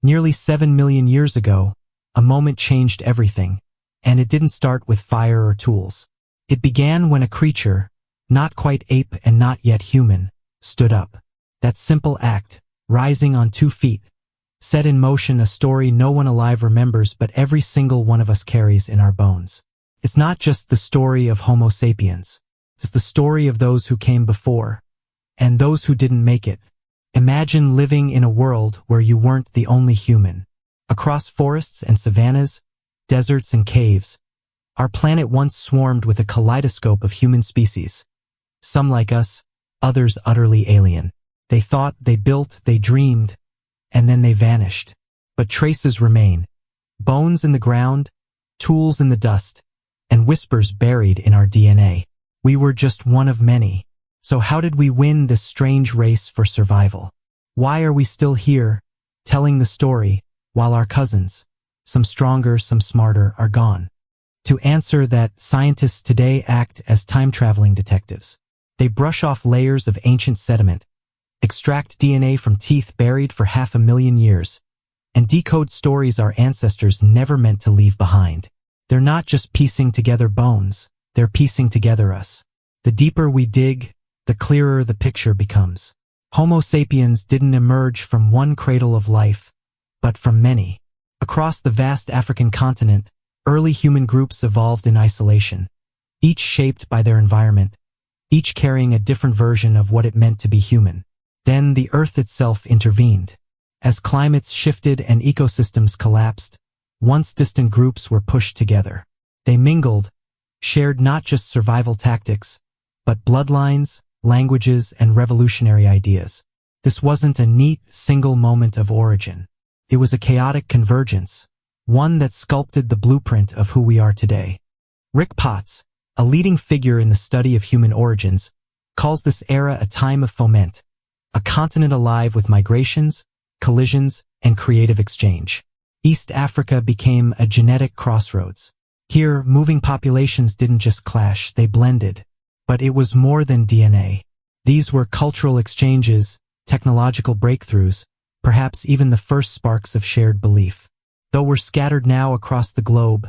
Nearly 7 million years ago, a moment changed everything, and it didn't start with fire or tools. It began when a creature, not quite ape and not yet human, stood up. That simple act, rising on 2 feet, set in motion a story no one alive remembers but every single one of us carries in our bones. It's not just the story of Homo sapiens. It's the story of those who came before, and those who didn't make it. Imagine living in a world where you weren't the only human. Across forests and savannas, deserts and caves, our planet once swarmed with a kaleidoscope of human species. Some like us, others utterly alien. They thought, they built, they dreamed, and then they vanished. But traces remain. Bones in the ground, tools in the dust, and whispers buried in our DNA. We were just one of many. So how did we win this strange race for survival? Why are we still here, telling the story, while our cousins, some stronger, some smarter, are gone? To answer that, scientists today act as time-traveling detectives. They brush off layers of ancient sediment, extract DNA from teeth buried for 500,000 years, and decode stories our ancestors never meant to leave behind. They're not just piecing together bones, they're piecing together us. The deeper we dig, the clearer the picture becomes. Homo sapiens didn't emerge from one cradle of life, but from many. Across the vast African continent, early human groups evolved in isolation, each shaped by their environment, each carrying a different version of what it meant to be human. Then the Earth itself intervened. As climates shifted and ecosystems collapsed, once distant groups were pushed together. They mingled, shared not just survival tactics, but bloodlines, languages, and revolutionary ideas. This wasn't a neat, single moment of origin. It was a chaotic convergence, one that sculpted the blueprint of who we are today. Rick Potts, a leading figure in the study of human origins, calls this era a time of foment, a continent alive with migrations, collisions, and creative exchange. East Africa became a genetic crossroads. Here, moving populations didn't just clash, they blended. But it was more than DNA. These were cultural exchanges, technological breakthroughs, perhaps even the first sparks of shared belief. Though we're scattered now across the globe,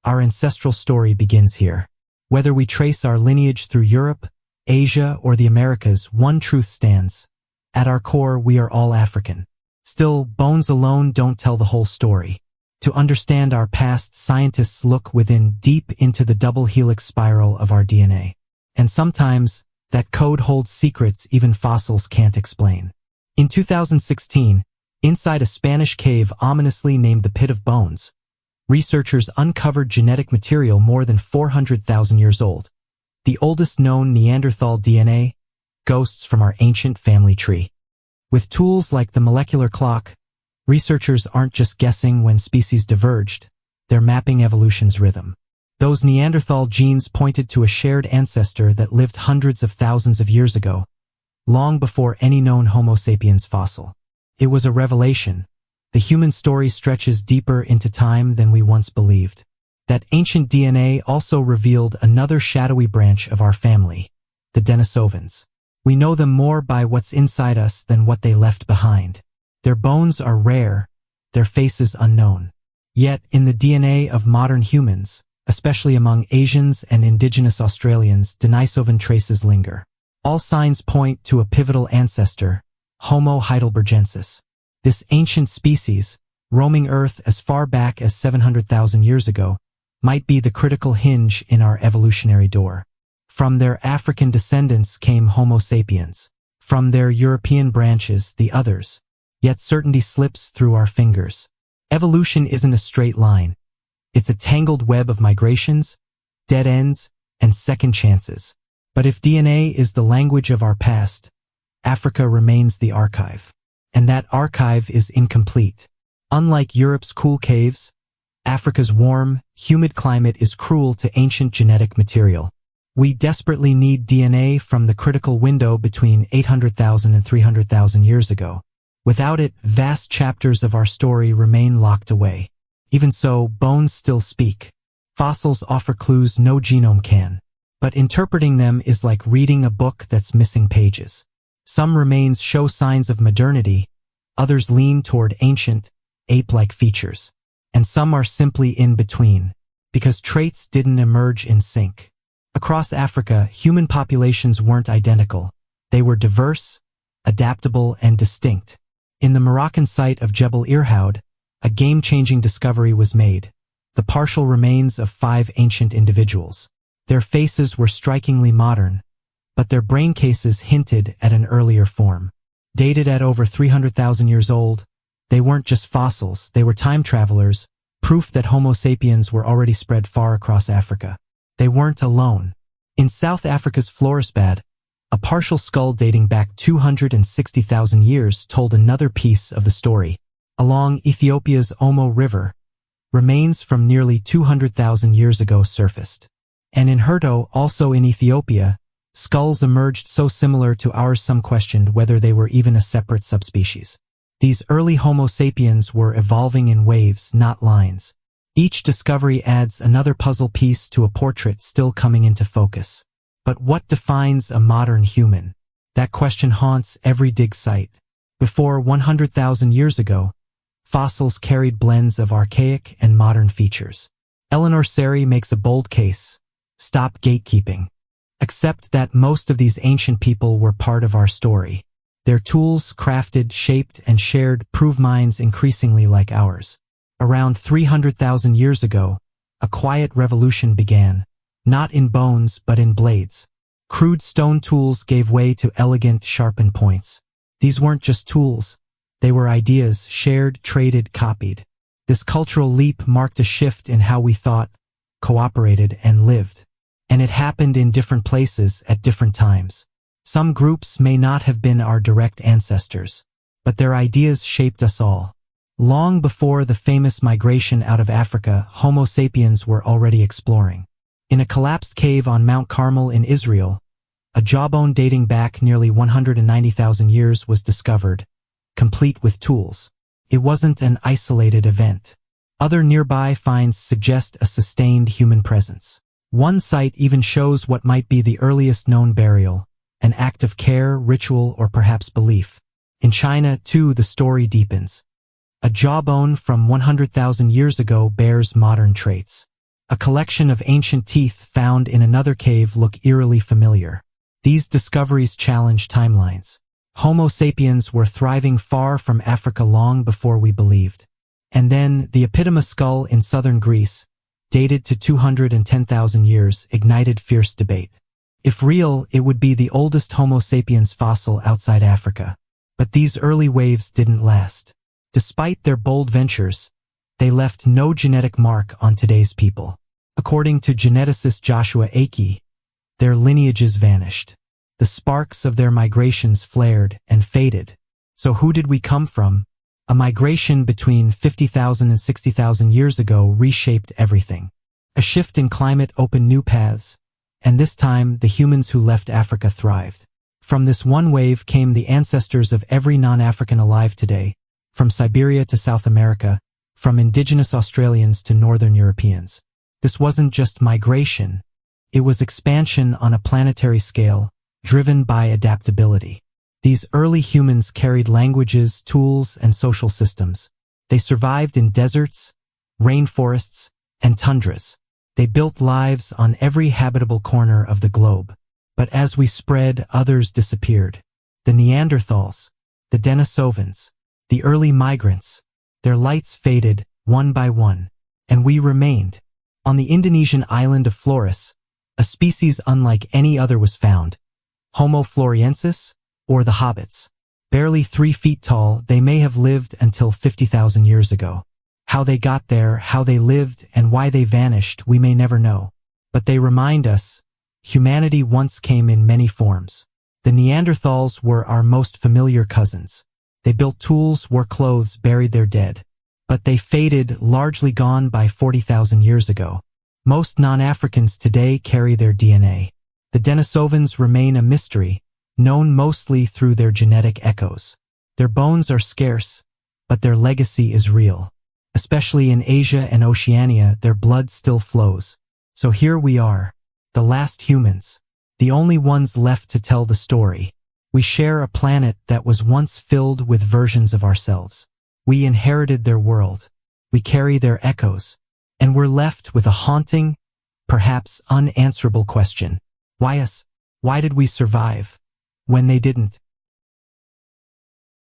our ancestral story begins here. Whether we trace our lineage through Europe, Asia, or the Americas, one truth stands. At our core, we are all African. Still, bones alone don't tell the whole story. To understand our past, scientists look within, deep into the double helix spiral of our DNA. And sometimes, that code holds secrets even fossils can't explain. In 2016, inside a Spanish cave ominously named the Pit of Bones, researchers uncovered genetic material more than 400,000 years old. The oldest known Neanderthal DNA, ghosts from our ancient family tree. With tools like the molecular clock, researchers aren't just guessing when species diverged, they're mapping evolution's rhythm. Those Neanderthal genes pointed to a shared ancestor that lived hundreds of thousands of years ago, long before any known Homo sapiens fossil. It was a revelation. The human story stretches deeper into time than we once believed. That ancient DNA also revealed another shadowy branch of our family, the Denisovans. We know them more by what's inside us than what they left behind. Their bones are rare, their faces unknown. Yet, in the DNA of modern humans, especially among Asians and indigenous Australians, Denisovan traces linger. All signs point to a pivotal ancestor, Homo heidelbergensis. This ancient species, roaming Earth as far back as 700,000 years ago, might be the critical hinge in our evolutionary door. From their African descendants came Homo sapiens. From their European branches, the others. Yet certainty slips through our fingers. Evolution isn't a straight line. It's a tangled web of migrations, dead ends, and second chances. But if DNA is the language of our past, Africa remains the archive. And that archive is incomplete. Unlike Europe's cool caves, Africa's warm, humid climate is cruel to ancient genetic material. We desperately need DNA from the critical window between 800,000 and 300,000 years ago. Without it, vast chapters of our story remain locked away. Even so, bones still speak. Fossils offer clues no genome can. But interpreting them is like reading a book that's missing pages. Some remains show signs of modernity, others lean toward ancient, ape-like features. And some are simply in between, because traits didn't emerge in sync. Across Africa, human populations weren't identical. They were diverse, adaptable, and distinct. In the Moroccan site of Jebel Irhoud, a game-changing discovery was made: the partial remains of 5 ancient individuals. Their faces were strikingly modern, but their brain cases hinted at an earlier form. Dated at over 300,000 years old, they weren't just fossils, they were time travelers, proof that Homo sapiens were already spread far across Africa. They weren't alone. In South Africa's Florisbad, a partial skull dating back 260,000 years told another piece of the story. Along Ethiopia's Omo River, remains from nearly 200,000 years ago surfaced. And in Herto, also in Ethiopia, skulls emerged so similar to ours some questioned whether they were even a separate subspecies. These early Homo sapiens were evolving in waves, not lines. Each discovery adds another puzzle piece to a portrait still coming into focus. But what defines a modern human? That question haunts every dig site. Before 100,000 years ago, fossils carried blends of archaic and modern features. Eleanor Seri makes a bold case: stop gatekeeping. Accept that most of these ancient people were part of our story. Their tools, crafted, shaped, and shared, prove minds increasingly like ours. Around 300,000 years ago, a quiet revolution began, not in bones but in blades. Crude stone tools gave way to elegant, sharpened points. These weren't just tools. They were ideas, shared, traded, copied. This cultural leap marked a shift in how we thought, cooperated, and lived. And it happened in different places at different times. Some groups may not have been our direct ancestors, but their ideas shaped us all. Long before the famous migration out of Africa, Homo sapiens were already exploring. In a collapsed cave on Mount Carmel in Israel, a jawbone dating back nearly 190,000 years was discovered, complete with tools. It wasn't an isolated event. Other nearby finds suggest a sustained human presence. One site even shows what might be the earliest known burial, an act of care, ritual, or perhaps belief. In China, too, the story deepens. A jawbone from 100,000 years ago bears modern traits. A collection of ancient teeth found in another cave look eerily familiar. These discoveries challenge timelines. Homo sapiens were thriving far from Africa long before we believed. And then, the Epidoma skull in southern Greece, dated to 210,000 years, ignited fierce debate. If real, it would be the oldest Homo sapiens fossil outside Africa. But these early waves didn't last. Despite their bold ventures, they left no genetic mark on today's people. According to geneticist Joshua Akey, their lineages vanished. The sparks of their migrations flared and faded. So who did we come from? A migration between 50,000 and 60,000 years ago reshaped everything. A shift in climate opened new paths, and this time the humans who left Africa thrived. From this one wave came the ancestors of every non-African alive today, from Siberia to South America, from indigenous Australians to northern Europeans. This wasn't just migration, it was expansion on a planetary scale, driven by adaptability. These early humans carried languages, tools, and social systems. They survived in deserts, rainforests, and tundras. They built lives on every habitable corner of the globe. But as we spread, others disappeared. The Neanderthals, the Denisovans, the early migrants, their lights faded one by one, and we remained. On the Indonesian island of Flores, a species unlike any other was found, Homo floresiensis, or the hobbits. Barely 3 feet tall, they may have lived until 50,000 years ago. How they got there, how they lived, and why they vanished, we may never know. But they remind us, humanity once came in many forms. The Neanderthals were our most familiar cousins. They built tools, wore clothes, buried their dead. But they faded, largely gone by 40,000 years ago. Most non-Africans today carry their DNA. The Denisovans remain a mystery, known mostly through their genetic echoes. Their bones are scarce, but their legacy is real. Especially in Asia and Oceania, their blood still flows. So here we are, the last humans, the only ones left to tell the story. We share a planet that was once filled with versions of ourselves. We inherited their world. We carry their echoes. And we're left with a haunting, perhaps unanswerable question. Why us? Why did we survive when they didn't?